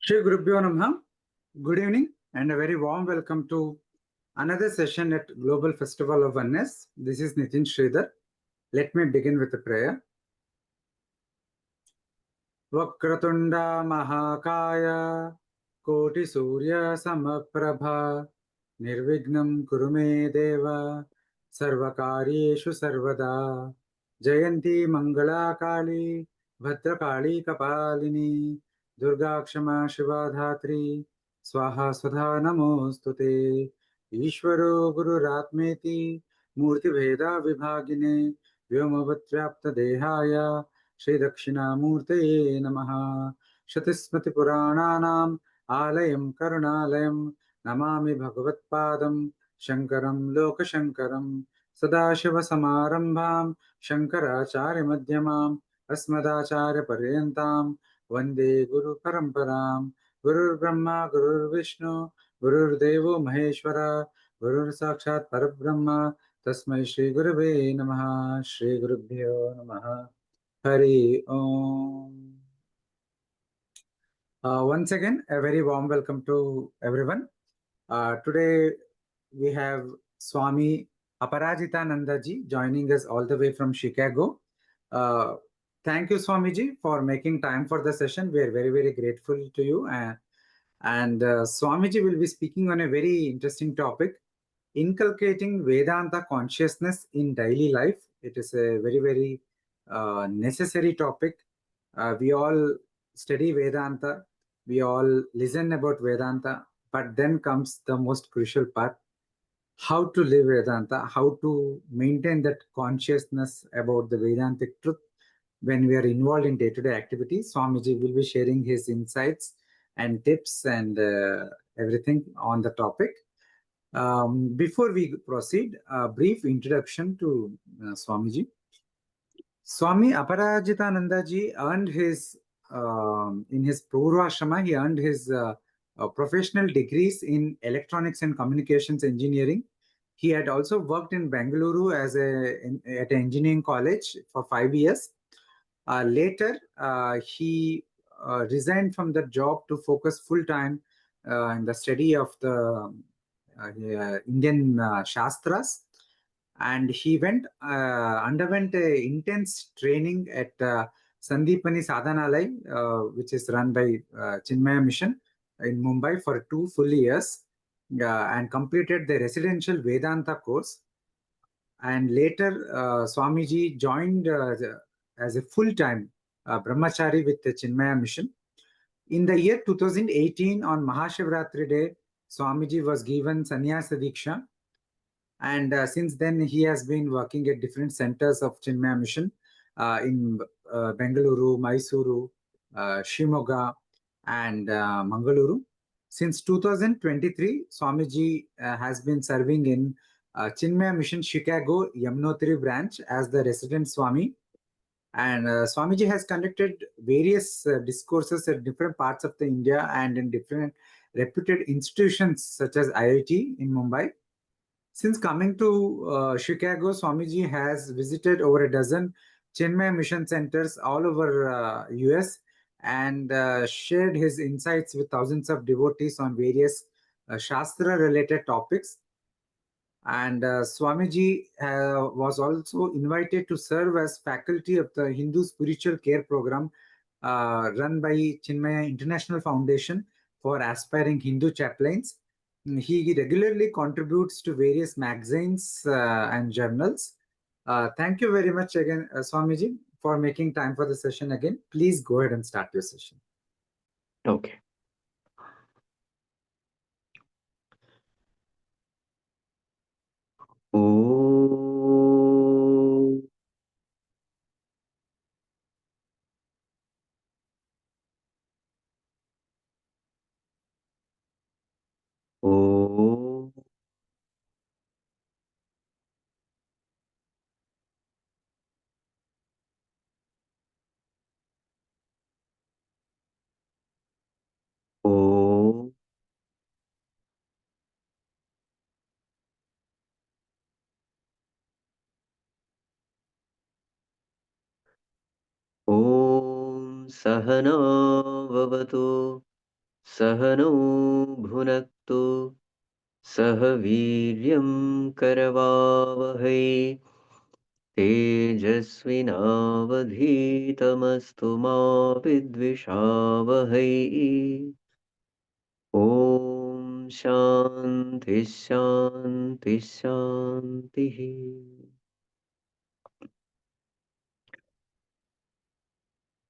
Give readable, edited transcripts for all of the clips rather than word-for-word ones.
Shri Gurubhyo Namaha. Good evening and a very warm welcome to another session at Global Festival of Oneness. This is Nitin Sridhar. Let me begin with a prayer. Vakratunda Mahakaya Koti Surya Samaprabha Nirvignam Kurume Deva Sarvakaryeshu Sarvada Jayanti Mangala Kali Bhadrakali Kapalini Durga Kshama Shiva Dhatri Swaha Sudha Namostute Ishvaro Guru Ratmeti Murti Veda Vibhagine Vyomavatyapta Dehaya Shri Dakshinamurtaye Namaha Shatismati Purananam Alayam Karunalayam Namami Bhagavatpadam Shankaram Lokashankaram Sadashiva Samarambham Shankaracharya Madhyamam Asmadacharya Paryantam Vande Guru Paramparam Gurur Brahma Gurur Vishnu Gurur Devo Maheshwara Gurur Sakshat Parabrahma Tasmai Shri Gurave Namaha Shri Gurubhyo Namaha Hari Om. Once again, a very warm welcome to everyone. Today we have Swami Aparajitananda ji joining us all the way from Chicago. Thank you, Swamiji, for making time for the session. We are very, very grateful to you. And Swamiji will be speaking on a very interesting topic, inculcating Vedanta consciousness in daily life. It is a very, very necessary topic. We all study Vedanta, we all listen about Vedanta, but then comes the most crucial part, how to live Vedanta, how to maintain that consciousness about the Vedantic truth when we are involved in day-to-day activities. Swamiji will be sharing his insights and tips and everything on the topic. Before we proceed, a brief introduction to Swamiji. Swami Aparajitananda ji earned his, in his Purvashrama, he earned his professional degrees in electronics and communications engineering. He had also worked in Bengaluru at an engineering college for 5 years. Later, he resigned from that job to focus full-time in the study of the Indian Shastras. And he underwent a intense training at Sandipani Sadhanalay, which is run by Chinmaya Mission in Mumbai for 2 full years, and completed the residential Vedanta course. And later, Swamiji joined as a full-time brahmachari with the Chinmaya Mission. In the year 2018, on Mahashivratri Day, Swamiji was given Sannyasa Diksha. And since then, he has been working at different centers of Chinmaya Mission in Bengaluru, Mysuru, Shimoga, and Mangaluru. Since 2023, Swamiji has been serving in Chinmaya Mission Chicago Yamunotri branch as the resident Swami. And Swamiji has conducted various discourses at different parts of the India and in different reputed institutions such as IIT in Mumbai. Since coming to Chicago, Swamiji has visited over a dozen Chinmaya Mission centers all over US and shared his insights with thousands of devotees on various Shastra-related topics. And Swamiji was also invited to serve as faculty of the Hindu Spiritual Care Program run by Chinmaya International Foundation for aspiring Hindu chaplains. He regularly contributes to various magazines and journals. Thank you very much again, Swamiji, for making time for the session again. Please go ahead and start your session. Okay. Oh. Oh. Oh. Om Sahana Vavatu सहनो भुनक्तु सह वीर्यं करवावहै तेजस्विनावधीतमस्तु मा विद्विषावहै ॐ शान्ति शान्ति शान्तिः.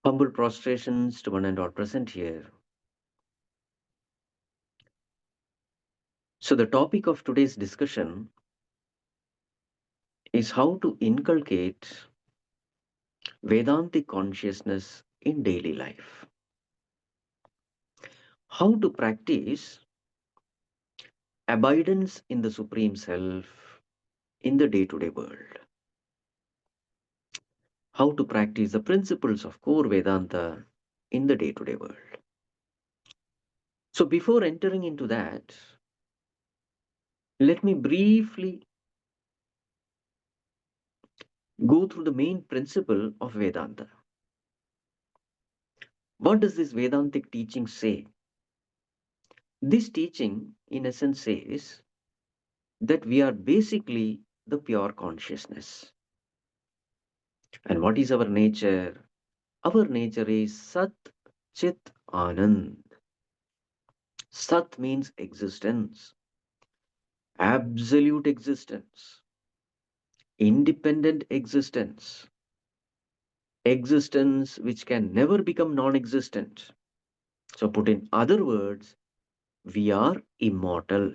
Humble prostrations to one and all present here. So the topic of today's discussion is how to inculcate Vedantic consciousness in daily life. How to practice abidance in the Supreme Self in the day-to-day world. How to practice the principles of core Vedanta in the day-to-day world. So before entering into that, let me briefly go through the main principle of Vedanta. What does this Vedantic teaching say? This teaching, in essence, says that we are basically the pure consciousness. And what is our nature? Our nature is Sat Chit Anand. Sat means existence, absolute existence, independent existence, existence which can never become non existent. So, put in other words, we are immortal.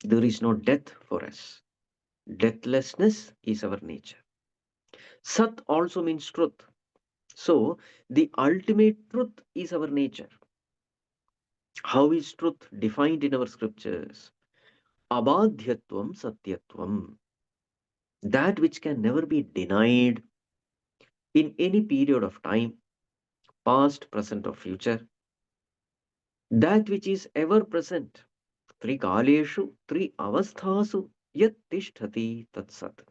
There is no death for us. Deathlessness is our nature. Sat also means truth. So, the ultimate truth is our nature. How is truth defined in our scriptures? Abadhyatvam satyatvam. That which can never be denied in any period of time, past, present, or future. That which is ever present. Trikaleshu, tri avasthasu, yat tishtati tat sat.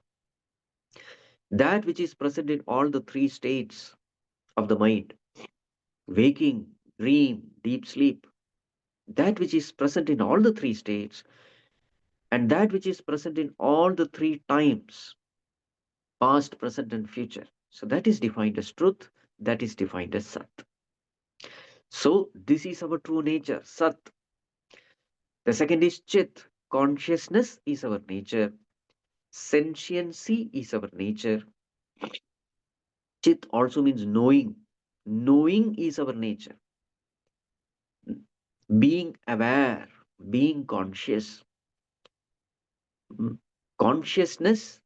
That which is present in all the three states of the mind, waking, dream, deep sleep. That which is present in all the three states, and that which is present in all the three times, past, present, and future. So that is defined as truth, that is defined as Sat. So this is our true nature, Sat. The second is Chit. Consciousness is our nature. Sentiency is our nature. Chit also means knowing. Knowing is our nature. Being aware, being conscious. Mm. Consciousness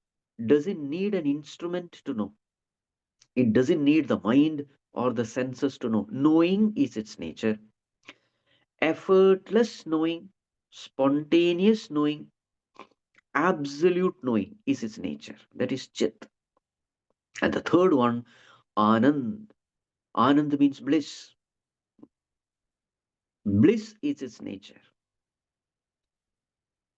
doesn't need an instrument to know. It doesn't need the mind or the senses to know. Knowing is its nature. Effortless knowing, spontaneous knowing, absolute knowing is its nature. That is Chit. And the third one, Anand. Anand means bliss. Bliss is its nature.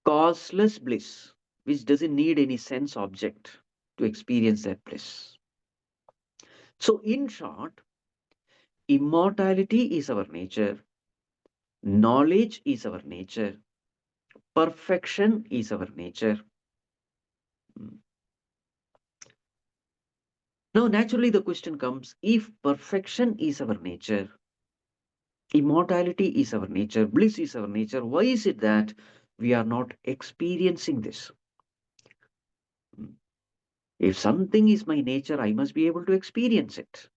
Causeless bliss, which doesn't need any sense object to experience that bliss. So, in short, immortality is our nature, knowledge is our nature, perfection is our nature. Now, naturally, the question comes, if perfection is our nature, immortality is our nature, bliss is our nature, why is it that we are not experiencing this? If something is my nature, I must be able to experience it.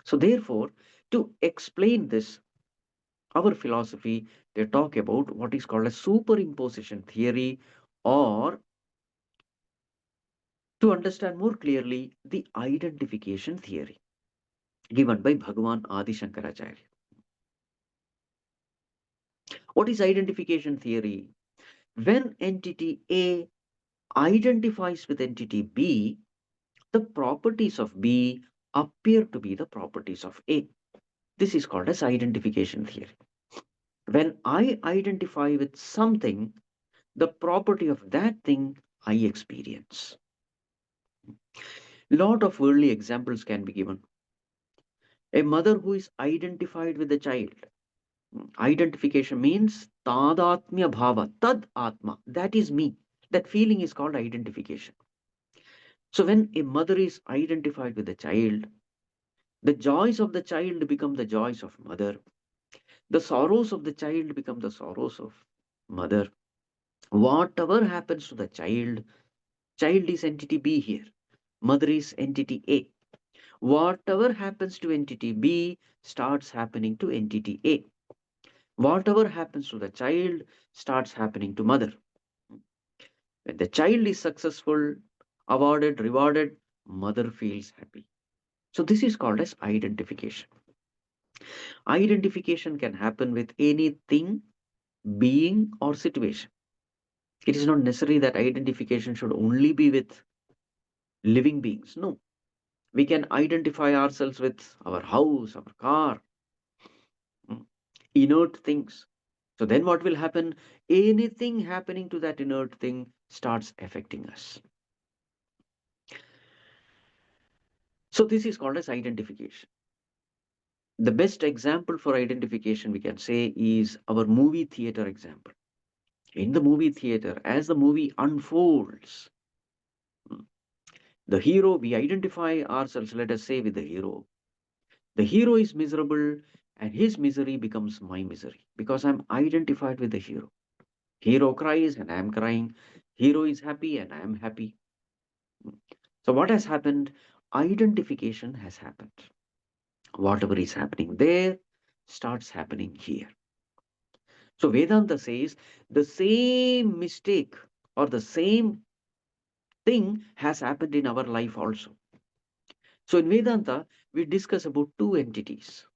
So, therefore, to explain this, our philosophy, they talk about what is called a superimposition theory, or to understand more clearly, the identification theory given by Bhagavan Adi Shankaracharya. What is identification theory? When entity A identifies with entity B, the properties of B appear to be the properties of A. This is called as identification theory. When I identify with something, the property of that thing I experience. Lot of worldly examples can be given. A mother who is identified with the child. Identification means tadatmya bhava, tad atma, that is me. That feeling is called identification. So when a mother is identified with the child, the joys of the child become the joys of mother. The sorrows of the child become the sorrows of mother. Whatever happens to the child is entity B here. Mother is entity A. Whatever happens to entity B starts happening to entity A. Whatever happens to the child starts happening to mother. When the child is successful, awarded, rewarded, mother feels happy. So this is called as identification. Identification can happen with anything, being, or situation. It is not necessary that identification should only be with living beings. No. We can identify ourselves with our house, our car, mm, inert things. So then what will happen? Anything happening to that inert thing starts affecting us. So this is called as identification. The best example for identification we can say is our movie theater example. In the movie theater, as the movie unfolds, mm, the hero, we identify ourselves, let us say, with the hero. The hero is miserable and his misery becomes my misery because I'm identified with the hero. Hero cries and I am crying. Hero is happy and I am happy. So what has happened? Identification has happened. Whatever is happening there starts happening here. So Vedanta says the same mistake or the same thing has happened in our life also. So in Vedanta, we discuss about two entities.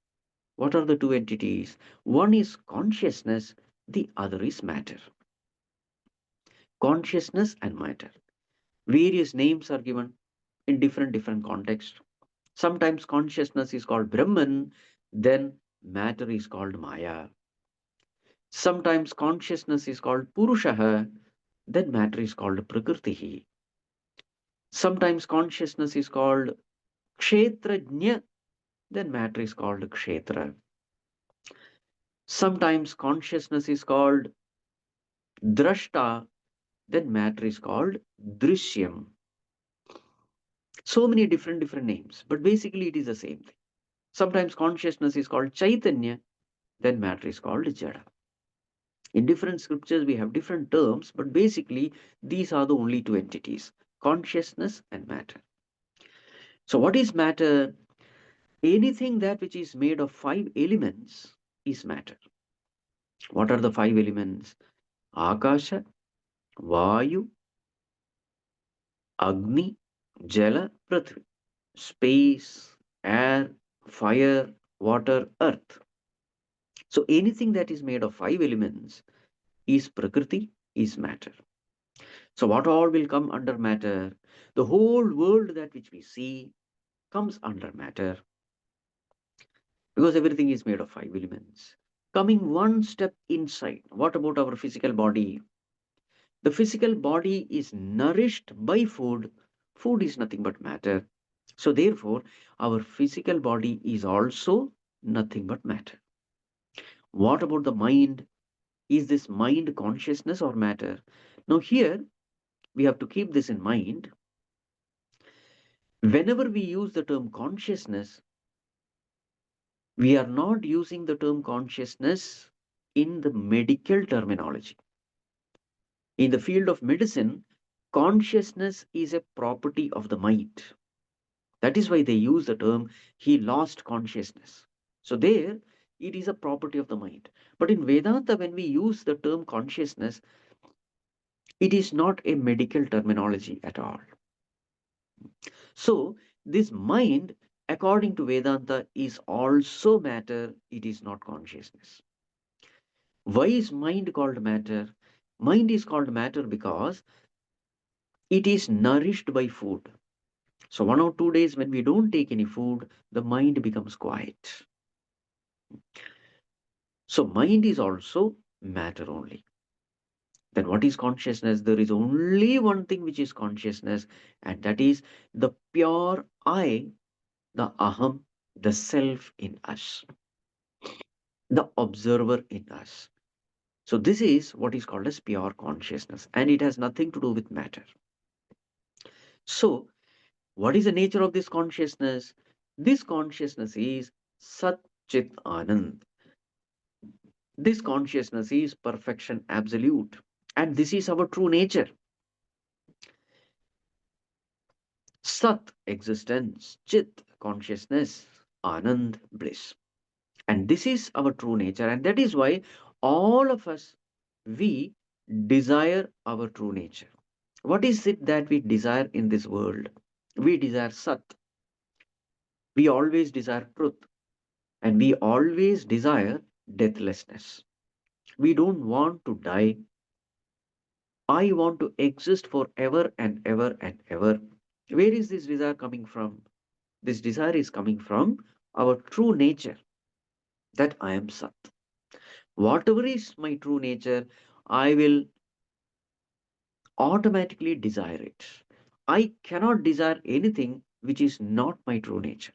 What are the two entities? One is consciousness, the other is matter. Consciousness and matter. Various names are given in different contexts. Sometimes consciousness is called Brahman, then matter is called Maya. Sometimes consciousness is called Purusha, then matter is called Prakriti. Sometimes consciousness is called Kshetrajna, then matter is called Kshetra. Sometimes consciousness is called Drashta, then matter is called Drishyam. So many different names, but basically it is the same thing. Sometimes consciousness is called Chaitanya, then matter is called Jada. In different scriptures, we have different terms, but basically, these are the only two entities, consciousness and matter. So, what is matter? Anything that which is made of five elements is matter. What are the five elements? Akasha, Vayu, Agni, Jala, Prithvi. Space, air, fire, water, earth. So, anything that is made of five elements is Prakriti, is matter. So, what all will come under matter? The whole world that which we see comes under matter because everything is made of five elements. Coming one step inside, what about our physical body? The physical body is nourished by food. Food is nothing but matter. So, therefore, our physical body is also nothing but matter. What about the mind? Is this mind consciousness or matter? Now, here we have to keep this in mind. Whenever we use the term consciousness, we are not using the term consciousness in the medical terminology. In the field of medicine, consciousness is a property of the mind. That is why they use the term he lost consciousness. So, there it is a property of the mind. But in Vedanta, when we use the term consciousness, it is not a medical terminology at all. So, this mind, according to Vedanta, is also matter, it is not consciousness. Why is mind called matter? Mind is called matter because it is nourished by food. So, 1 or 2 days when we don't take any food, the mind becomes quiet. So, mind is also matter only. Then, what is consciousness? There is only one thing which is consciousness, and that is the pure I, the aham, the self in us. the observer in us. So this is what is called as pure consciousness, and it has nothing to do with matter. So what is the nature of this consciousness? This consciousness is Sat Chit Anand. This consciousness is perfection absolute. And this is our true nature. Sat, existence, Chit, consciousness, Anand, bliss. And this is our true nature. And that is why all of us, we desire our true nature. What is it that we desire in this world? We desire Sat. We always desire truth. And we always desire deathlessness. We don't want to die. I want to exist forever and ever and ever. Where is this desire coming from? This desire is coming from our true nature, that I am Sat. Whatever is my true nature, I will automatically desire it. I cannot desire anything which is not my true nature.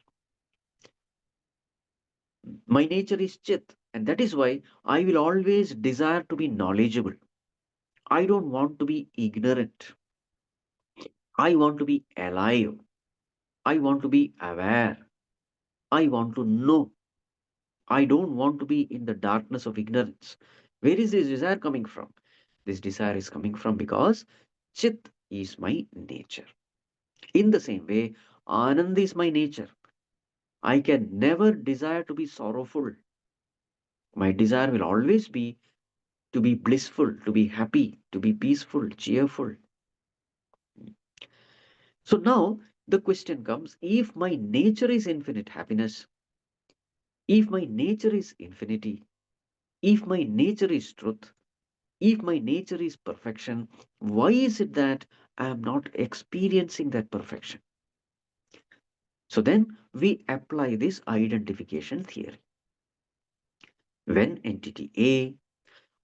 My nature is Chit, and that is why I will always desire to be knowledgeable. I don't want to be ignorant. I want to be alive. I want to be aware. I want to know. I don't want to be in the darkness of ignorance. Where is this desire coming from? This desire is coming from because Chit is my nature. In the same way, Anand is my nature. I can never desire to be sorrowful. My desire will always be to be blissful, to be happy, to be peaceful, cheerful. So now the question comes, if my nature is infinite happiness, if my nature is infinity, if my nature is truth, if my nature is perfection, why is it that I am not experiencing that perfection? So then we apply this identification theory. When entity A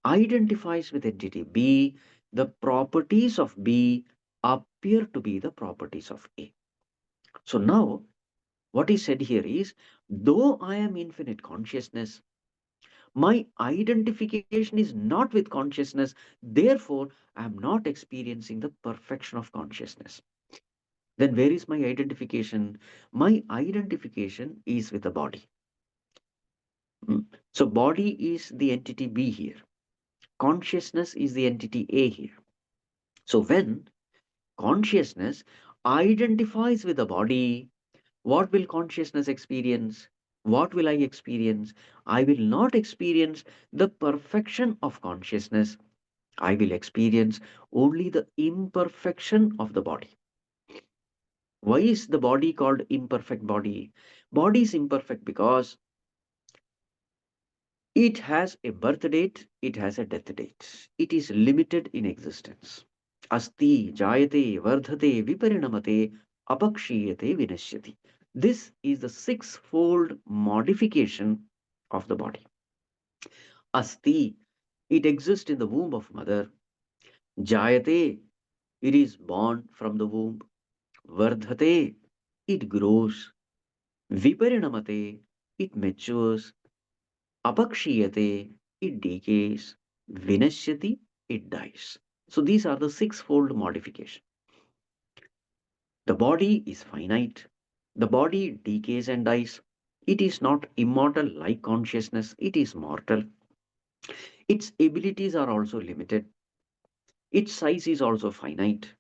identifies with entity B, the properties of B appear to be the properties of A. So now what is said here is, though I am infinite consciousness, my identification is not with consciousness, therefore I am not experiencing the perfection of consciousness. Then where is my identification? My identification is with the body. Mm. So body is the entity B here. Consciousness is the entity A here. So when consciousness identifies with the body, what will consciousness experience? What will I experience? I will not experience the perfection of consciousness. I will experience only the imperfection of the body. Why is the body called imperfect body? Body is imperfect because it has a birth date, it has a death date. It is limited in existence. Asti, jayate, vardhate, viparinamate, apakshiyate, vinashyati. This is the sixfold modification of the body. Asti, it exists in the womb of mother. Jayate, it is born from the womb. Vardhate, it grows. Viparinamate, it matures. Apakshiyate, it decays. Vinashyati, it dies. So these are the sixfold modification. The body is finite. The body decays and dies. It is not immortal like consciousness, it is mortal. Its abilities are also limited. Its size is also finite.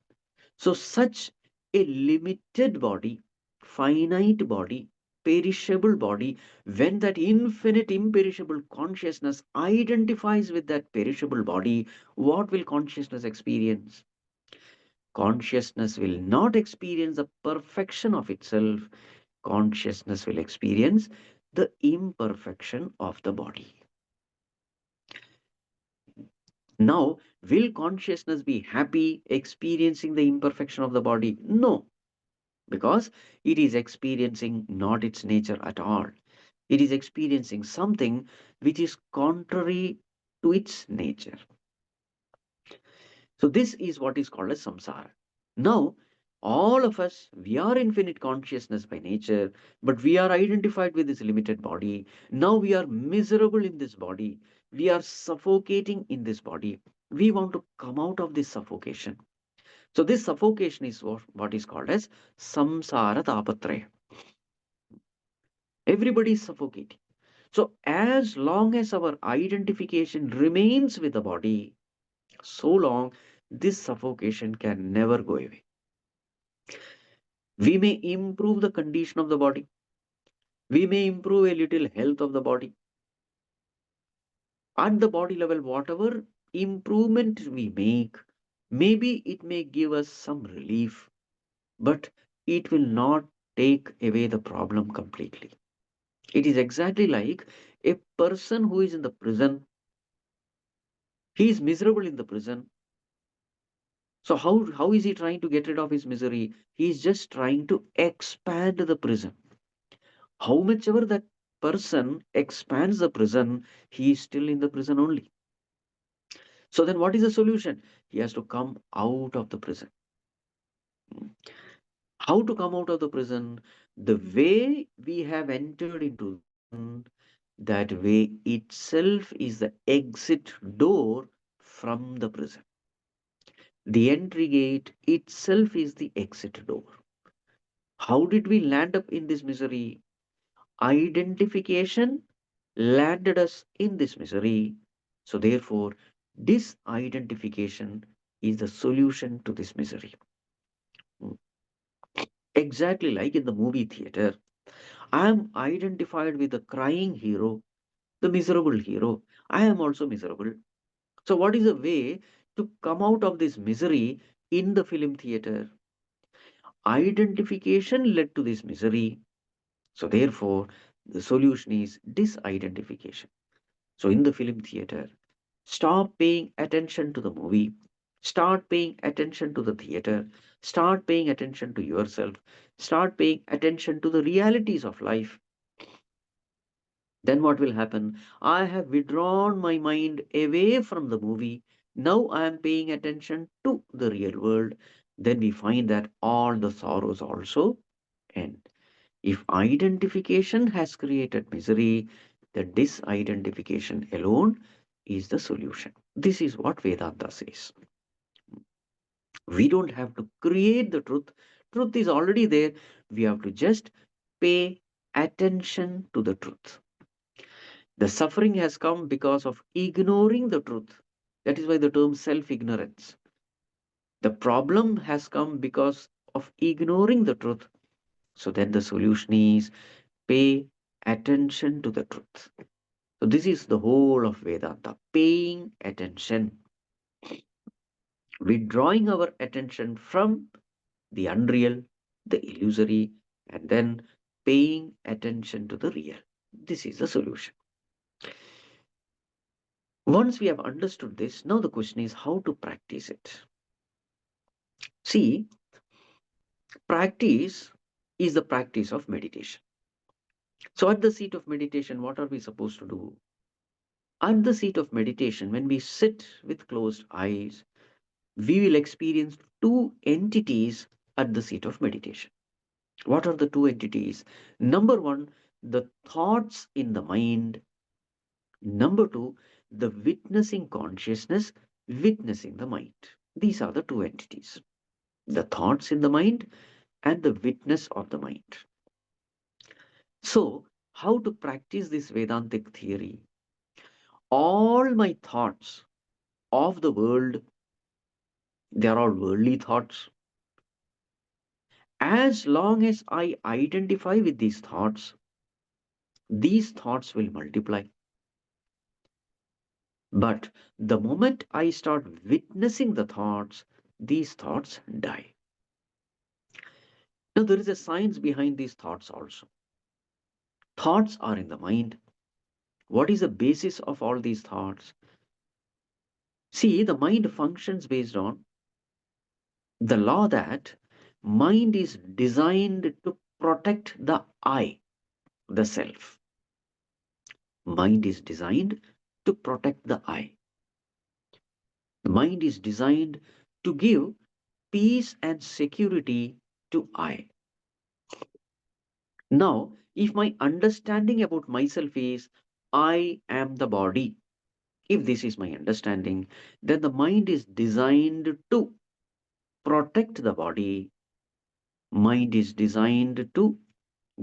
So, such a limited body, finite body, perishable body, when that infinite, imperishable consciousness identifies with that perishable body, what will consciousness experience? Consciousness will not experience the perfection of itself. Consciousness will experience the imperfection of the body. Now, will consciousness be happy experiencing the imperfection of the body? No, because it is experiencing not its nature at all. It is experiencing something which is contrary to its nature. So, this is what is called as samsara. Now, All of us, we are infinite consciousness by nature, but we are identified with this limited body. Now we are miserable in this body. We are suffocating in this body. We want to come out of this suffocation. So this suffocation is what is called as samsara tapatraya. Everybody is suffocating. So as long as our identification remains with the body, so long this suffocation can never go away. We may improve the condition of the body. We may improve a little health of the body. At the body level, whatever improvement we make, maybe it may give us some relief, but it will not take away the problem completely. It is exactly like a person who is in the prison. He is miserable in the prison. So how is he trying to get rid of his misery? He is just trying to expand the prison. How much ever that person expands the prison, he is still in the prison only. So then what is the solution? He has to come out of the prison. How to come out of the prison? The way we have entered into the prison, that way itself is the exit door from the prison. The entry gate itself is the exit door. How did we land up in this misery? Identification landed us in this misery. So therefore, disidentification is the solution to this misery. Mm. Exactly like in the movie theater, I am identified with the crying hero, the miserable hero. I am also miserable. So what is a way to come out of this misery in the film theater? Identification led to this misery. So therefore, the solution is disidentification. So in the film theater, stop paying attention to the movie. Start paying attention to the theater. Start paying attention to yourself. Start paying attention to the realities of life. Then what will happen? I have withdrawn my mind away from the movie. Now I am paying attention to the real world. Then we find that all the sorrows also end. If identification has created misery, the disidentification alone is the solution. This is what Vedanta says. We don't have to create the truth. Truth is already there. We have to just pay attention to the truth. The suffering has come because of ignoring the truth. That is why the term self ignorance. The problem has come because of ignoring the truth. So then the solution is pay attention to the truth. So this is the whole of Vedanta, paying attention, withdrawing our attention from the unreal, the illusory, and then paying attention to the real. This is the solution. Once we have understood this, now the question is how to practice it. See, practice is the practice of meditation. So at the seat of meditation, what are we supposed to do? At the seat of meditation, when we sit with closed eyes, we will experience two entities at the seat of meditation. What are the two entities? Number one, the thoughts in the mind. Number two, the witnessing consciousness witnessing the mind. These are the two entities, the thoughts in the mind and the witness of the mind. So, how to practice this Vedantic theory? All my thoughts of the world, they are all worldly thoughts. As long as I identify with these thoughts will multiply. But the moment I start witnessing the thoughts, these thoughts die. Now, there is a science behind these thoughts also. Thoughts are in the mind. What is the basis of all these thoughts? See, the mind functions based on the law that mind is designed to protect the I, the self. Mind is designed to protect the I. The mind is designed to give peace and security to I. Now, if my understanding about myself is I am the body, if this is my understanding, then the mind is designed to protect the body. Mind is designed to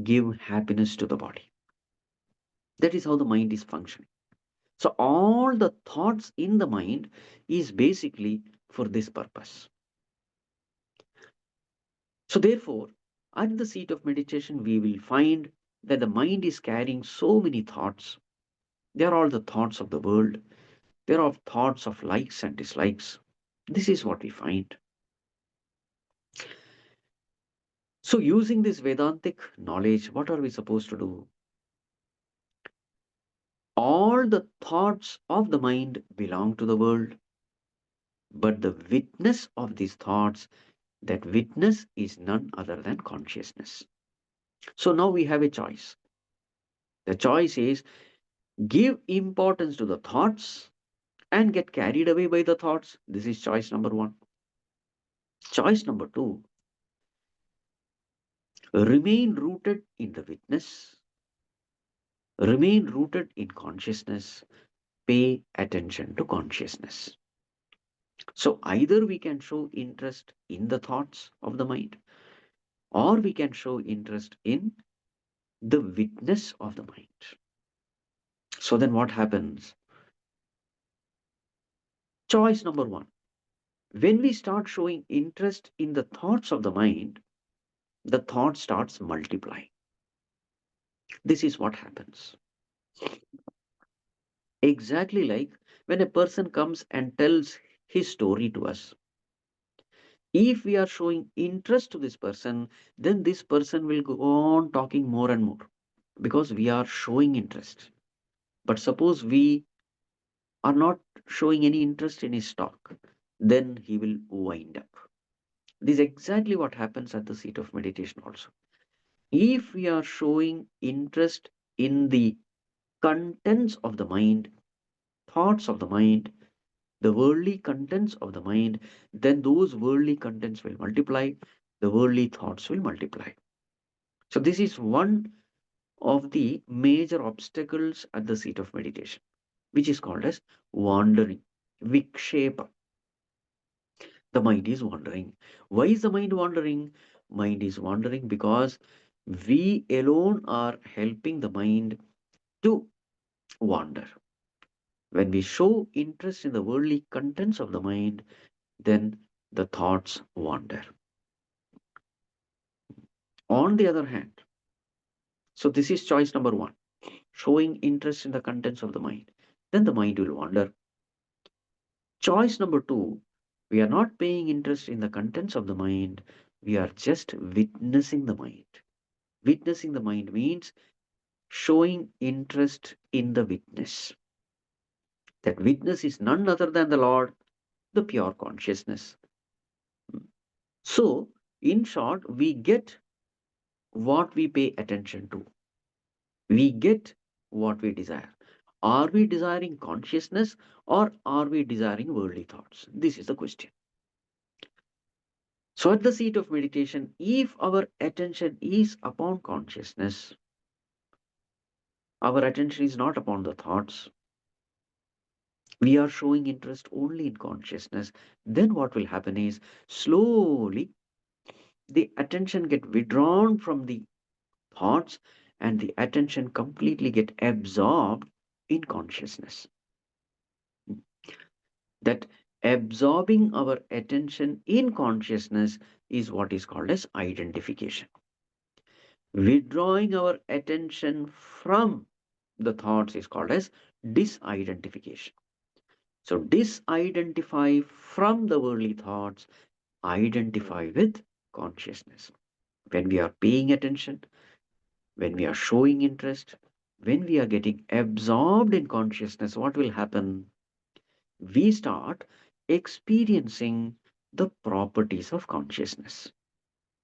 give happiness to the body. That is how the mind is functioning. So all the thoughts in the mind is basically for this purpose. So therefore, at the seat of meditation, we will find that the mind is carrying so many thoughts. They are all the thoughts of the world. They are all thoughts of likes and dislikes. This is what we find. So using this Vedantic knowledge, what are we supposed to do? All the thoughts of the mind belong to the world, but the witness of these thoughts, that witness is none other than consciousness. So now we have a choice. The choice is give importance to the thoughts and get carried away by the thoughts. This is choice number one. Choice number two, remain rooted in the witness, remain rooted in consciousness, pay attention to consciousness. So either we can show interest in the thoughts of the mind, or we can show interest in the witness of the mind. So then what happens? Choice number one. When we start showing interest in the thoughts of the mind, the thought starts multiplying. This is what happens. Exactly like when a person comes and tells his story to us. If we are showing interest to this person, then this person will go on talking more and more because we are showing interest. But suppose we are not showing any interest in his talk, then he will wind up. This is exactly what happens at the seat of meditation also. If we are showing interest in the contents of the mind, thoughts of the mind, the worldly contents of the mind, then those worldly contents will multiply, the worldly thoughts will multiply. So, this is one of the major obstacles at the seat of meditation, which is called as wandering, vikshepa. The mind is wandering. Why is the mind wandering? Mind is wandering because we alone are helping the mind to wander. When we show interest in the worldly contents of the mind, then the thoughts wander. On the other hand, so this is choice number one, showing interest in the contents of the mind, then the mind will wander. Choice number two, we are not paying interest in the contents of the mind, we are just witnessing the mind. Witnessing the mind means showing interest in the witness. That witness is none other than the Lord, the pure consciousness. So, in short, we get what we pay attention to. We get what we desire. Are we desiring consciousness or are we desiring worldly thoughts? This is the question. So, at the seat of meditation, if our attention is upon consciousness, our attention is not upon the thoughts, we are showing interest only in consciousness, then what will happen is slowly the attention get withdrawn from the thoughts and the attention completely get absorbed in consciousness. That absorbing our attention in consciousness is what is called as identification. Withdrawing our attention from the thoughts is called as disidentification. So disidentify from the worldly thoughts, identify with consciousness. When we are paying attention, when we are showing interest, when we are getting absorbed in consciousness, what will happen? We start experiencing the properties of consciousness.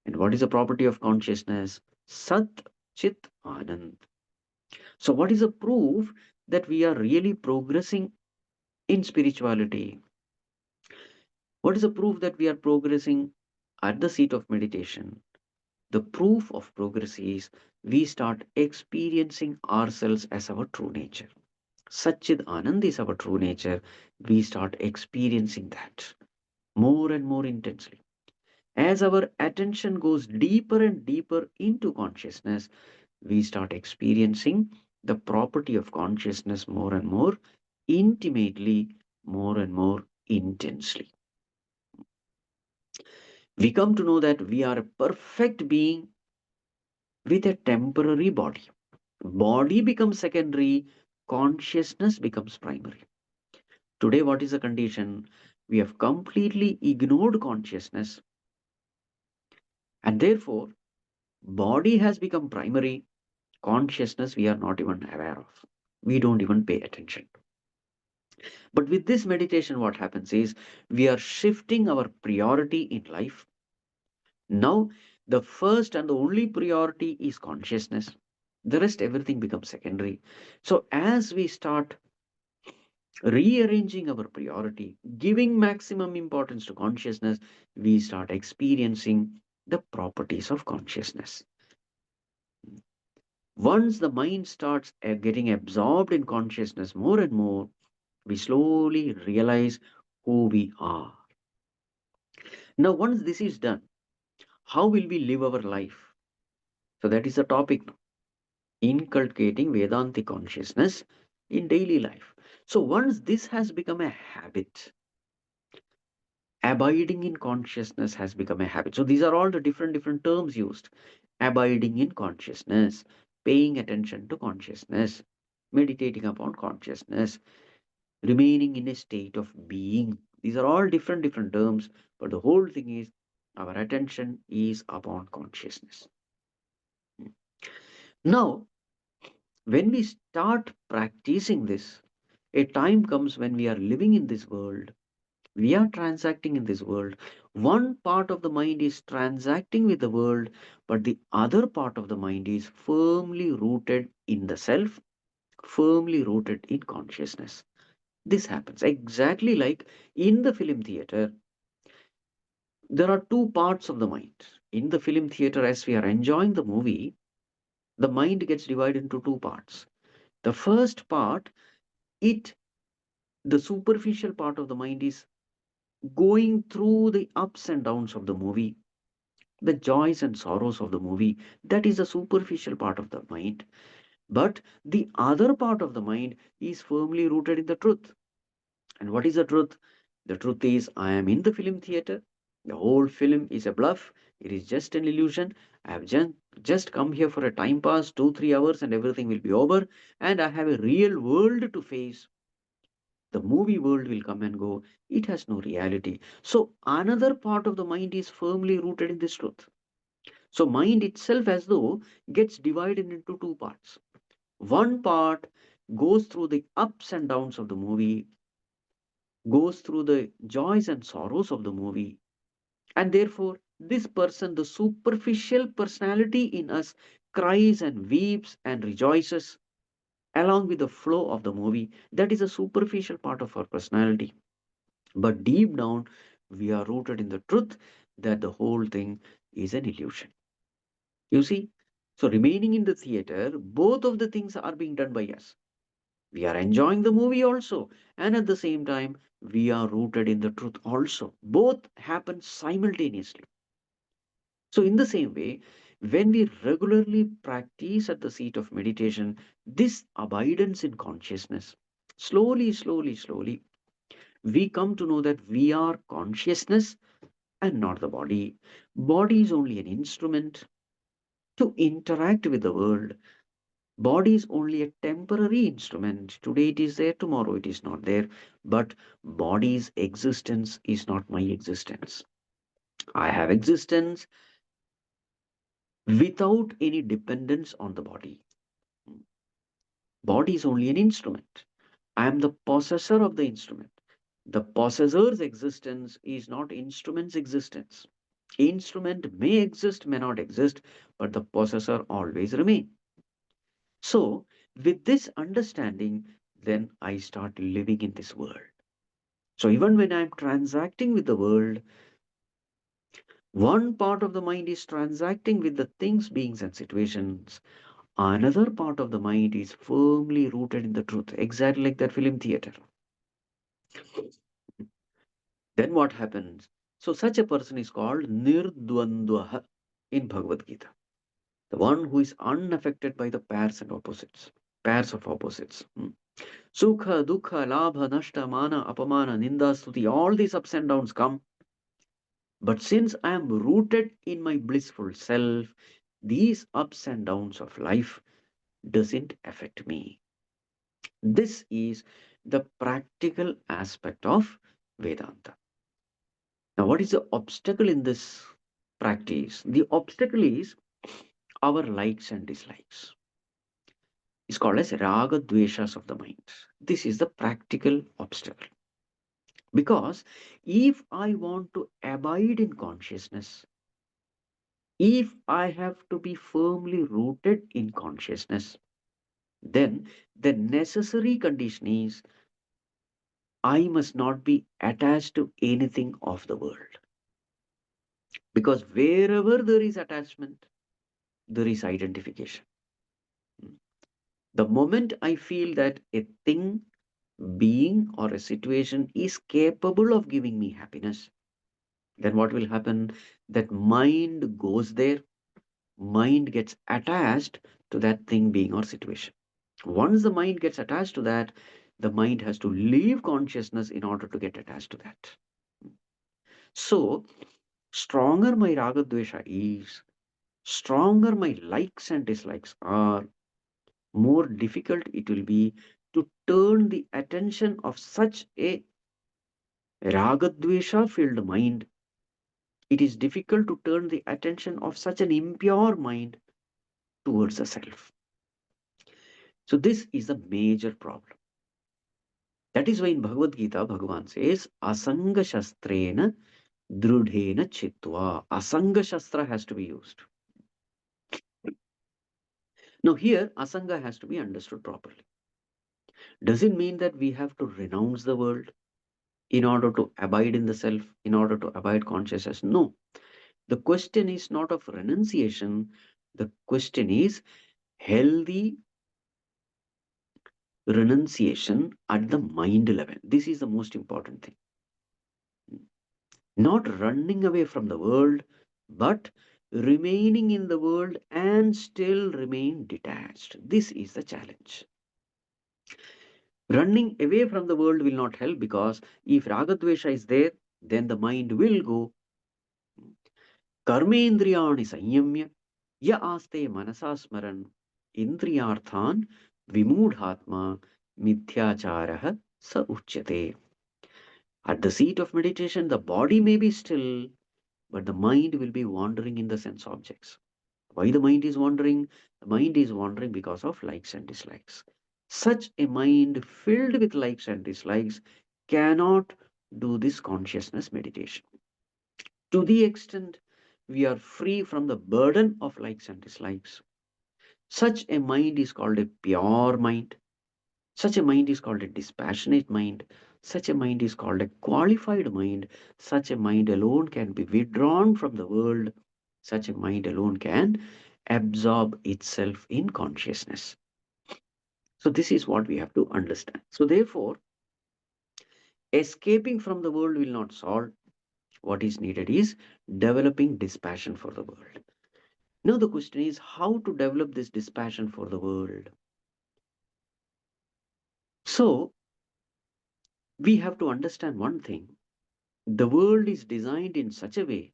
And what is the property of consciousness? Sat Chit Ananda. So, what is the proof that we are really progressing in spirituality? What is the proof that we are progressing At the seat of meditation, the proof of progress is we start experiencing ourselves as our true nature. Sat Chit Ananda is our true nature. We start experiencing that more and more intensely. As our attention goes deeper and deeper into consciousness, we start experiencing the property of consciousness more and more intimately, more and more intensely. We come to know that we are a perfect being with a temporary body. Body becomes secondary, consciousness becomes primary. Today, what is the condition? We have completely ignored consciousness, and therefore, body has become primary, consciousness we are not even aware of. We don't even pay attention. But with this meditation, what happens is we are shifting our priority in life. Now, the first and the only priority is consciousness. The rest, everything becomes secondary. So, as we start rearranging our priority, giving maximum importance to consciousness, we start experiencing the properties of consciousness. Once the mind starts getting absorbed in consciousness more and more, we slowly realize who we are. Now, once this is done, how will we live our life? So, that is the topic now. Inculcating Vedantic consciousness in daily life. So, once this has become a habit, abiding in consciousness has become a habit. So, these are all the different terms used. Abiding in consciousness, paying attention to consciousness, meditating upon consciousness, remaining in a state of being. These are all different terms, but the whole thing is our attention is upon consciousness. Now, when we start practicing this, a time comes when we are living in this world, we are transacting in this world. One part of the mind is transacting with the world, but the other part of the mind is firmly rooted in the self, firmly rooted in consciousness. This happens exactly like in the film theater. There are two parts of the mind. In the film theater, as we are enjoying the movie, the mind gets divided into two parts. The first part, it the superficial part of the mind is going through the ups and downs of the movie, the joys and sorrows of the movie. That is the superficial part of the mind. But the other part of the mind is firmly rooted in the truth. And what is the truth? The truth is, I am in the film theater. The whole film is a bluff. It is just an illusion. I have just come here for a time pass, 2, 3 hours, and everything will be over. And I have a real world to face. The movie world will come and go. It has no reality. So another part of the mind is firmly rooted in this truth. So mind itself as though gets divided into two parts. One part goes through the ups and downs of the movie, goes through the joys and sorrows of the movie, and therefore this person, the superficial personality in us, cries and weeps and rejoices along with the flow of the movie. That is a superficial part of our personality. But deep down, we are rooted in the truth that the whole thing is an illusion. You see? So, remaining in the theater, both of the things are being done by us. We are enjoying the movie also, and at the same time, we are rooted in the truth also. Both happen simultaneously. So, in the same way, when we regularly practice at the seat of meditation, this abidance in consciousness, slowly, we come to know that we are consciousness and not the body. Body is only an instrument to interact with the world. Body is only a temporary instrument. Today it is there, tomorrow it is not there. But body's existence is not my existence. I have existence without any dependence on the body. Body is only an instrument. I am the possessor of the instrument. The possessor's existence is not instrument's existence. Instrument may exist, may not exist, but the possessor always remain. So, with this understanding, then I start living in this world. So, even when I'm transacting with the world, One part of the mind is transacting with the things, beings, and situations. Another part of the mind is firmly rooted in the truth, exactly like that film theater. Then what happens? So, such a person is called Nirdvandvaha in Bhagavad Gita, the one who is unaffected by the pairs and opposites, pairs of opposites. Sukha, Dukha, Labha, Nashta, Mana, Apamana, Ninda, Stuti, all these ups and downs come. But since I am rooted in my blissful self, these ups and downs of life doesn't affect me. This is the practical aspect of Vedanta. Now, what is the obstacle in this practice? The obstacle is our likes and dislikes. It's called as raga dveshas of the mind. This is the practical obstacle. Because if I want to abide in consciousness, if I have to be firmly rooted in consciousness, then the necessary condition is I must not be attached to anything of the world. Because wherever there is attachment, there is identification. The moment I feel that a thing, being, or a situation is capable of giving me happiness, then what will happen? That mind goes there, mind gets attached to that thing, being, or situation. Once the mind gets attached to that, the mind has to leave consciousness in order to get attached to that. So, stronger my raga dvesha is, stronger my likes and dislikes are, more difficult it will be to turn the attention of such a ragadvesha filled mind. It is difficult to turn the attention of such an impure mind towards the self. So, this is a major problem. That is why in Bhagavad Gita, Bhagavan says, Asanga Shastrena Drudhena Chitva. Asanga Shastra has to be used. Now, here, Asanga has to be understood properly. Does it mean that we have to renounce the world in order to abide in the self, in order to abide consciousness? No. The question is not of renunciation, the question is healthy renunciation at the mind level. This is the most important thing. Not running away from the world, but remaining in the world and still remain detached. This is the challenge. Running away from the world will not help, because if ragadvesha is there, then the mind will go कर्मेन्द्रियाणि संयम्य य आस्ते मनसा स्मरन् इन्द्रियार्थान् विमूढात्मा मिथ्याचारः स उच्यते. At the seat of meditation, the body may be still, but the mind will be wandering in the sense objects. Why the mind is wandering? The mind is wandering because of likes and dislikes. Such a mind filled with likes and dislikes cannot do this consciousness meditation. To the extent we are free from the burden of likes and dislikes, such a mind is called a pure mind. Such a mind is called a dispassionate mind. Such a mind is called a qualified mind. Such a mind alone can be withdrawn from the world. Such a mind alone can absorb itself in consciousness. So, this is what we have to understand. So, therefore, escaping from the world will not solve. What is needed is developing dispassion for the world. Now, the question is how to develop this dispassion for the world. So, we have to understand one thing: the world is designed in such a way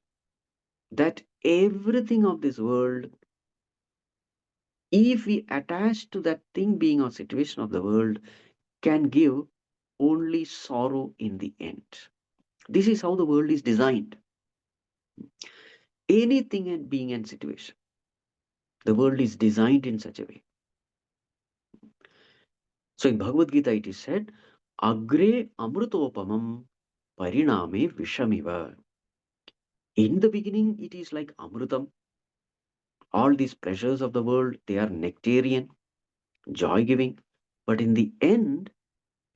that everything of this world, if we attach to that thing, being, or situation of the world, can give only sorrow in the end. This is how the world is designed. Anything and being and situation, the world is designed in such a way. So in Bhagavad Gita it is said, Agre amrutopamam pariname vishamiva. In the beginning it is like amrutam. All these pleasures of the world, they are nectarian, joy giving. But in the end,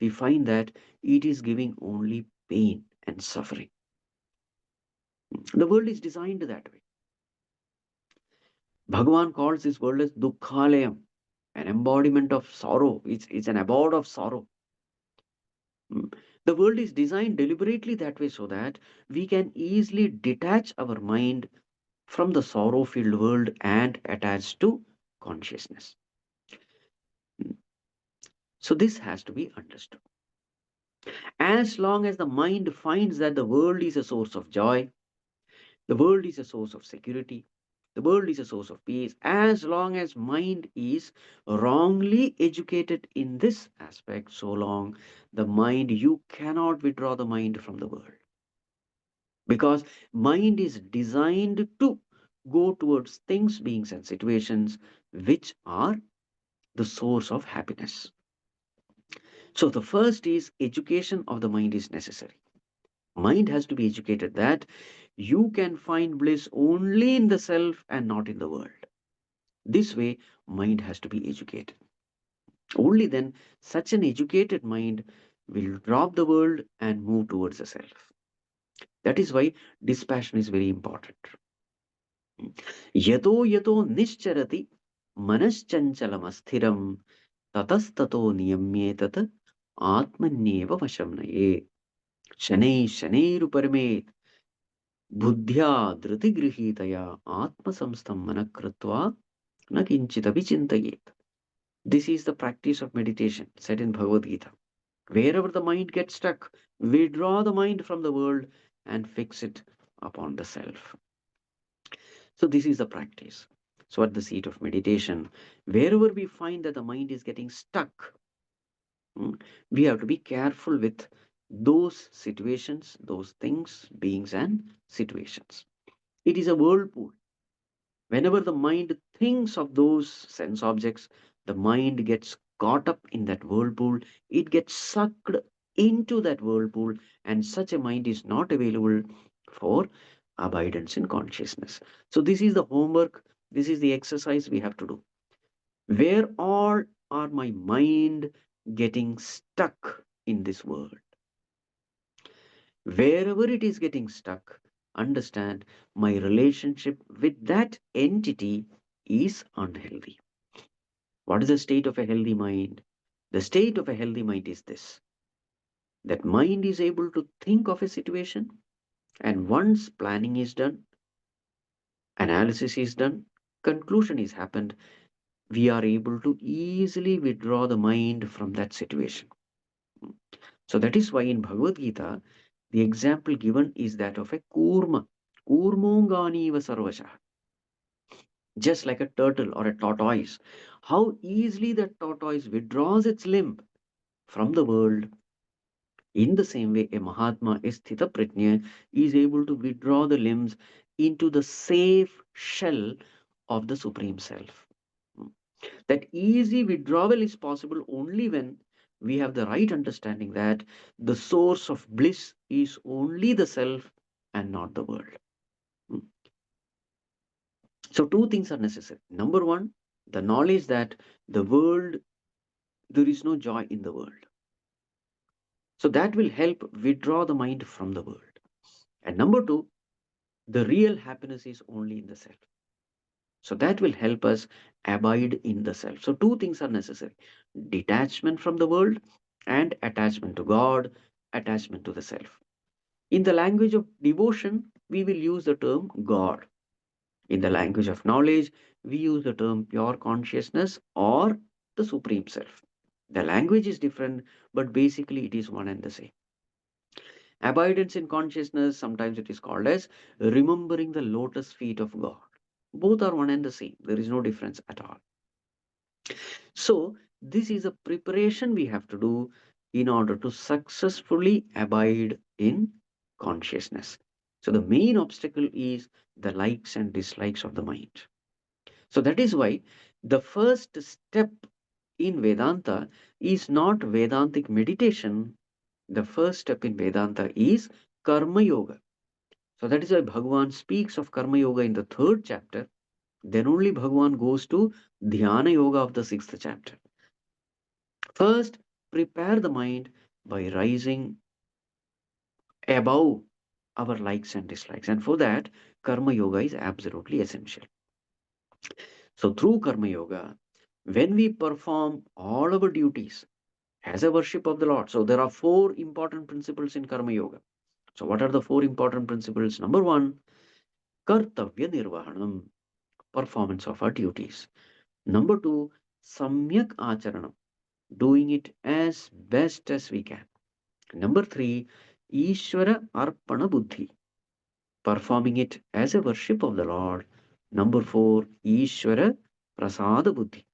we find that it is giving only pain and suffering. The world is designed that way. Bhagavan calls this world as dukkhalayam, an embodiment of sorrow. It's an abode of sorrow. Mm. The world is designed deliberately that way so that we can easily detach our mind from the sorrow filled world and attach to consciousness. Mm. So, this has to be understood. As long as the mind finds that the world is a source of joy, the world is a source of security, the world is a source of peace, as long as mind is wrongly educated in this aspect, so long the mind, you cannot withdraw the mind from the world. Because mind is designed to go towards things, beings, and situations which are the source of happiness. So the first is education of the mind is necessary. Mind has to be educated that you can find bliss only in the self and not in the world. This way, mind has to be educated. Only then, such an educated mind will drop the world and move towards the self. That is why dispassion is very important. यतो यतो निश्चरति मनश्चञ्चलमस्थिरं ततस्ततो नियम्येतत् आत्मन्येव वशं नयेत् शनैः शनैरुपरमेत् बुद्ध्या धृतिगृहीतया आत्मसंस्थं मनः कृत्वा न किञ्चिदपि चिन्तयेत्. This is the practice of meditation said in Bhagavad Gita. Wherever the mind gets stuck, withdraw the mind from the world and fix it upon the self. So, this is the practice. So, at the seat of meditation, wherever we find that the mind is getting stuck, we have to be careful with those situations, those things, beings, and situations. It is a whirlpool. Whenever the mind thinks of those sense objects, the mind gets caught up in that whirlpool, it gets sucked into that whirlpool, and such a mind is not available for abidance in consciousness. So, this is the homework, this is the exercise we have to do. Where all are my mind getting stuck in this world? Wherever it is getting stuck, understand my relationship with that entity is unhealthy. What is the state of a healthy mind? The state of a healthy mind is this, that mind is able to think of a situation, and once planning is done, analysis is done, conclusion is happened, we are able to easily withdraw the mind from that situation. So that is why in Bhagavad Gita, the example given is that of a kurma. Kurmonganiva sarvasha. Just like a turtle or a tortoise. How easily the tortoise withdraws its limb from the world. In the same way, a Mahatma, a Sthita Pratnya, is able to withdraw the limbs into the safe shell of the Supreme Self. That easy withdrawal is possible only when we have the right understanding that the source of bliss is only the self and not the world. Hmm. So, two things are necessary. Number one, the knowledge that the world, there is no joy in the world. So, that will help withdraw the mind from the world. And number two, the real happiness is only in the self. So, that will help us abide in the self. So, two things are necessary: detachment from the world and attachment to God, attachment to the self. In the language of devotion, we will use the term God. In the language of knowledge, we use the term pure consciousness or the Supreme Self. The language is different, but basically it is one and the same. Abidance in consciousness, sometimes it is called as remembering the lotus feet of God. Both are one and the same. There is no difference at all. So, this is a preparation we have to do in order to successfully abide in consciousness. So, the main obstacle is the likes and dislikes of the mind. So, that is why the first step in Vedanta is not Vedantic meditation. The first step in Vedanta is Karma Yoga. So, that is why Bhagavan speaks of Karma Yoga in the third chapter. Then only Bhagavan goes to Dhyana Yoga of the sixth chapter. First, prepare the mind by rising above our likes and dislikes. And for that, Karma Yoga is absolutely essential. So, through Karma Yoga, when we perform all our duties as a worship of the Lord, so there are four important principles in Karma Yoga. So, what are the four important principles? Number one, Kartavya Nirvahanam, performance of our duties. Number two, Samyak Acharanam, doing it as best as we can. Number three, Ishvara Arpana Buddhi, performing it as a worship of the Lord. Number four, Ishvara Prasada Buddhi,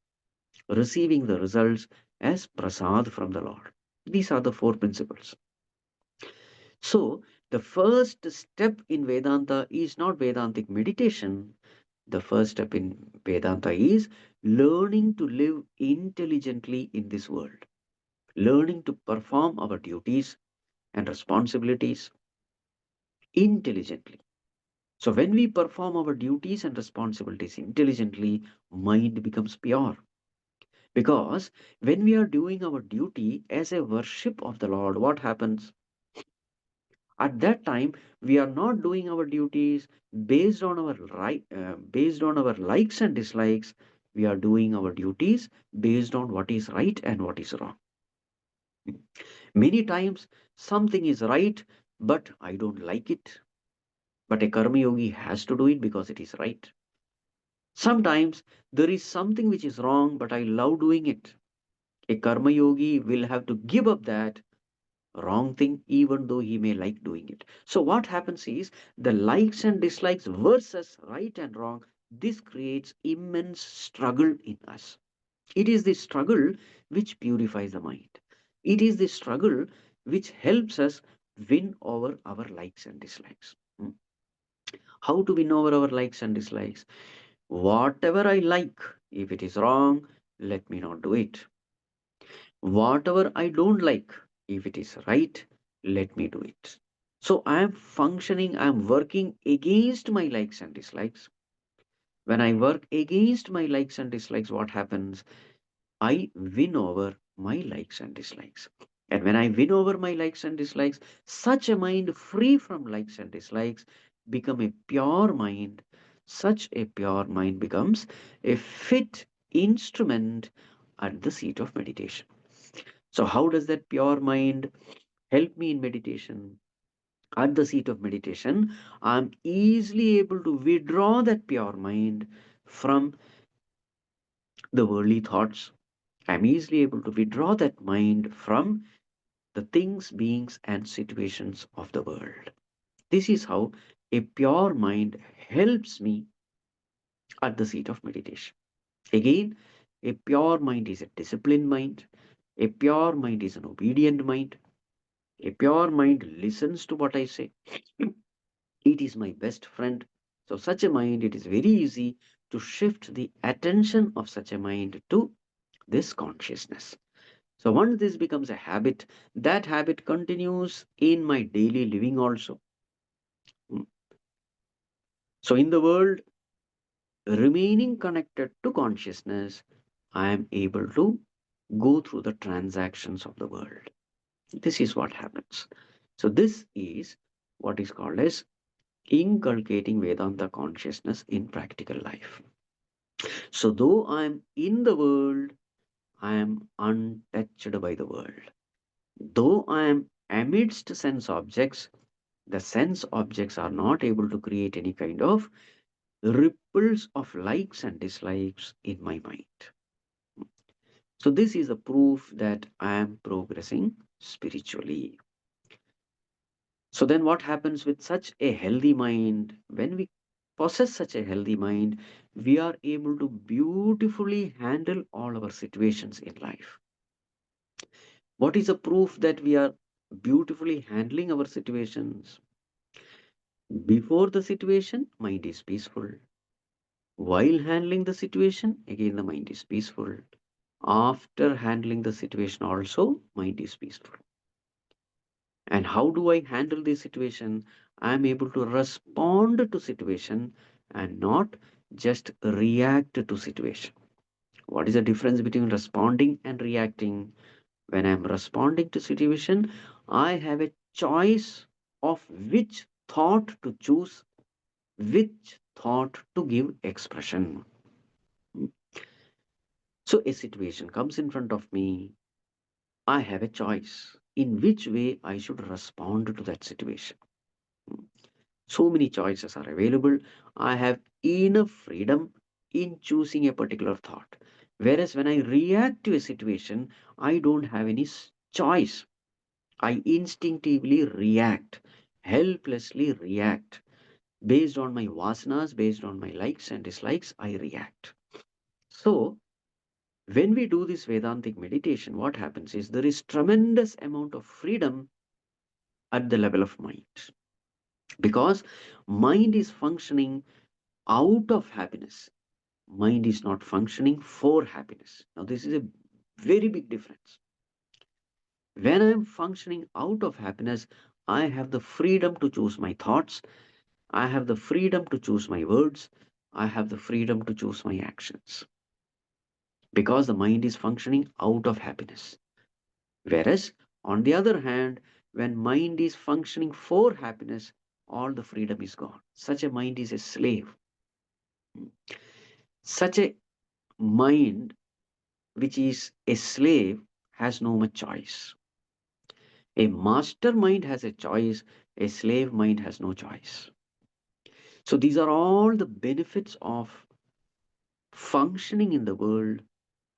receiving the results as prasad from the Lord. These are the four principles. So, the first step in Vedanta is not Vedantic meditation. The first step in Vedanta is learning to live intelligently in this world, learning to perform our duties and responsibilities intelligently. So, when we perform our duties and responsibilities intelligently, mind becomes pure. Because when we are doing our duty as a worship of the Lord, what happens? At that time, we are not doing our duties based on our based on our likes and dislikes. We are doing our duties based on what is right and what is wrong. Many times, something is right, but I don't like it. But a karma yogi has to do it because it is right. Sometimes there is something which is wrong, but I love doing it. A karma yogi will have to give up that wrong thing even though he may like doing it. So what happens is the likes and dislikes versus right and wrong, this creates immense struggle in us. It is the struggle which purifies the mind. It is the struggle which helps us win over our likes and dislikes. How to win over our likes and dislikes? Whatever I like, if it is wrong, let me not do it. Whatever I don't like, if it is right, let me do it. So I am functioning, I am working against my likes and dislikes. When I work against my likes and dislikes, what happens? I win over my likes and dislikes. And when I win over my likes and dislikes, such a mind free from likes and dislikes become a pure mind. Such a pure mind becomes a fit instrument at the seat of meditation. So, how does that pure mind help me in meditation? At the seat of meditation, I'm easily able to withdraw that pure mind from the worldly thoughts. I'm easily able to withdraw that mind from the things, beings, and situations of the world. This is how a pure mind helps me at the seat of meditation. Again, a pure mind is a disciplined mind. A pure mind is an obedient mind. A pure mind listens to what I say. It is my best friend. So, such a mind, it is very easy to shift the attention of such a mind to this consciousness. So, once this becomes a habit, that habit continues in my daily living also. Mm. So, in the world, remaining connected to consciousness, I am able to go through the transactions of the world. This is what happens. So, this is what is called as inculcating Vedanta consciousness in practical life. So, though I am in the world, I am untouched by the world. Though I am amidst sense objects, the sense objects are not able to create any kind of ripples of likes and dislikes in my mind. So, this is a proof that I am progressing spiritually. So then what happens with such a healthy mind? When we possess such a healthy mind, we are able to beautifully handle all our situations in life. What is a proof that we are beautifully handling our situations? Before the situation, mind is peaceful. While handling the situation, again the mind is peaceful. After handling the situation also, mind is peaceful. And how do I handle this situation? I am able to respond to situation and not just react to situation. What is the difference between responding and reacting? When I am responding to situation, I have a choice of which thought to choose which thought to give expression. So a situation comes in front of me. I have a choice in which way I should respond to that situation. So many choices are available. I have enough freedom in choosing a particular thought. Whereas when I react to a situation, I don't have any choice. I instinctively react, helplessly react. Based on my vasanas, based on my likes and dislikes, I react. So, when we do this Vedantic meditation, what happens is there is tremendous amount of freedom at the level of mind. Because mind is functioning out of happiness. Mind is not functioning for happiness. Now, this is a very big difference. When I am functioning out of happiness, I have the freedom to choose my thoughts. I have the freedom to choose my words. I have the freedom to choose my actions. Because the mind is functioning out of happiness. Whereas, on the other hand, when mind is functioning for happiness, all the freedom is gone. Such a mind is a slave. Such a mind which is a slave has no much choice. A master mind has a choice, a slave mind has no choice. So these are all the benefits of functioning in the world,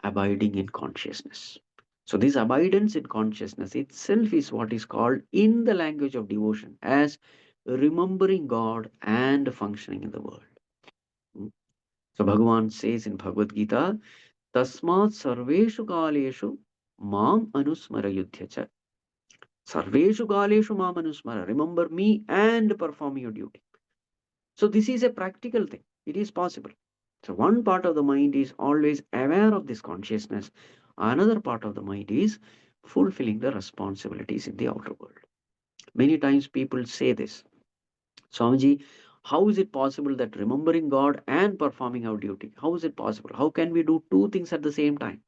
abiding in consciousness. So this abidance in consciousness itself is what is called in the language of devotion as remembering God and functioning in the world. So Bhagavan says in Bhagavad Gita, Tasmat sarveshu kaleshu mam anusmara yudhyacha. Sarveshu kaleshu mam anusmara. Remember me and perform your duty. So this is a practical thing. It is possible. So one part of the mind is always aware of this consciousness. Another part of the mind is fulfilling the responsibilities in the outer world. Many times people say this, Swamiji, how is it possible that remembering God and performing our duty? How is it possible? How can we do two things at the same time?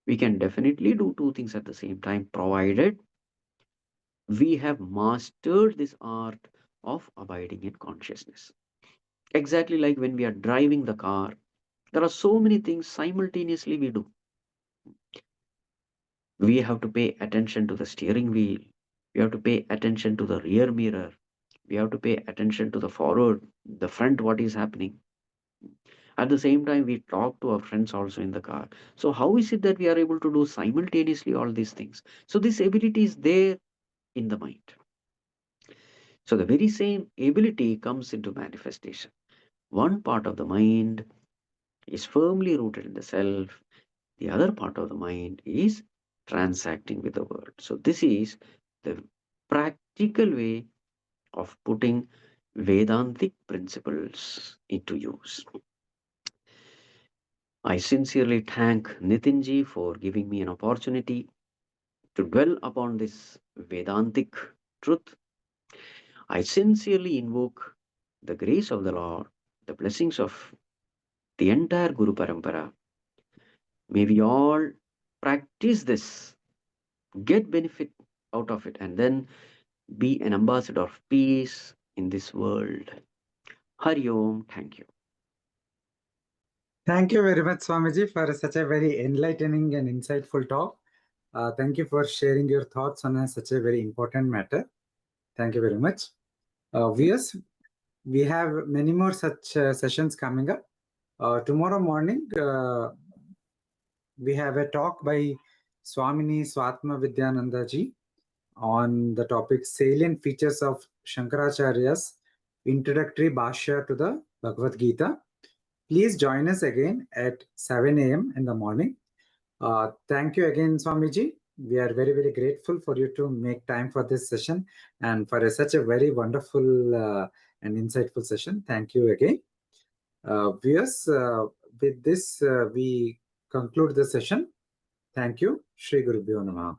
We can definitely do two things at the same time, provided we have mastered this art of abiding in consciousness. Exactly like when we are driving the car, there are so many things simultaneously we do. We have to pay attention to the steering wheel. We have to pay attention to the rear mirror. We have to pay attention to the forward, the front, what is happening. At the same time, we talk to our friends also in the car. So, how is it that we are able to do simultaneously all these things? So, this ability is there in the mind. So, the very same ability comes into manifestation. One part of the mind is firmly rooted in the self, the other part of the mind is transacting with the world. So, this is the practical way of putting Vedantic principles into use. I sincerely thank Nitinji for giving me an opportunity to dwell upon this Vedantic truth. I sincerely invoke the grace of the Lord, the blessings of the entire Guru Parampara. May we all practice this, get benefit out of it, and then be an ambassador of peace in this world. Hari Om. Thank you. Thank you very much, Swamiji, for such a very enlightening and insightful talk. Thank you for sharing your thoughts on such a very important matter. Thank you very much. Viewers, we have many more such sessions coming up. Tomorrow morning, we have a talk by Swamini Swatma Vidyananda ji on the topic salient features of Shankaracharya's introductory bhashya to the Bhagavad Gita. Please join us again at 7 a.m. in the morning. Thank you again, Swamiji. We are very, very grateful for you to make time for this session and for such a very wonderful and insightful session. Thank you again. Viewers, with this, we conclude the session. Thank you. Shri Guru Bhyo Namaha.